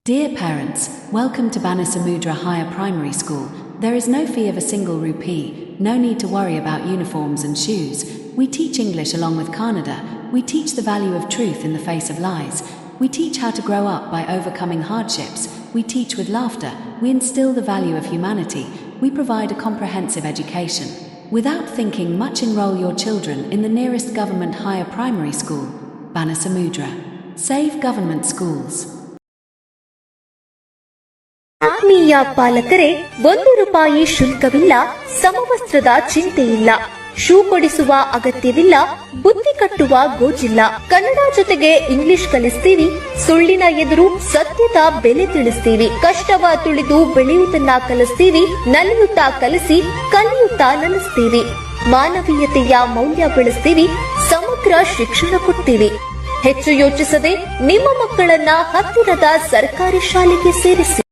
Dear parents, welcome to Banasamudra Higher Primary School. There is no fee of a single rupee, no need to worry about uniforms and shoes. We teach English along with Kannada. We teach the value of truth in the face of lies. We teach how to grow up by overcoming hardships. We teach with laughter. We instill the value of humanity. We provide a comprehensive education. Without thinking much, enroll your children in the nearest government higher primary school. Banasamudra. Save government schools. ಆತ್ಮೀಯ ಪಾಲಕರೇ, ₹1 ಶುಲ್ಕವಿಲ್ಲ, ಸಮವಸ್ತ್ರದ ಚಿಂತೆಯಿಲ್ಲ, shoe ಕೊಡಿಸುವ ಅಗತ್ಯವಿಲ್ಲ, ಬುದ್ಧಿ ಕಟ್ಟುವ ಗೋಜಿಲ್ಲ. ಕನ್ನಡ ಜೊತೆಗೆ English ಕಲಿಸ್ತೀವಿ, ಸುಳ್ಳಿನ ಎದುರು ಸತ್ಯದ ಬೆಲೆ ತಿಳಿಸ್ತೀವಿ. ಕಷ್ಟವ ತುಳಿದು ಬೆಳೆಯುವುದನ್ನ ಕಲಿಸ್ತೀವಿ, ನಲಿಯುತ್ತಾ ಕಲಿಸಿ ಕಲಿಯುತ್ತಾ ನಲಿಸ್ತೀವಿ. ಮಾನವೀಯತೆಯ ಮೌಲ್ಯ ಬೆಳೆಸ್ತೀವಿ, ಸಮಗ್ರ ಶಿಕ್ಷಣ ಕೊಡ್ತೀವಿ. ಹೆಚ್ಚು ಯೋಚಿಸದೆ ನಿಮ್ಮ ಮಕ್ಕಳನ್ನ ಹತ್ತಿರದ ಸರ್ಕಾರಿ ಶಾಲೆಗೆ ಸೇರಿಸಿ.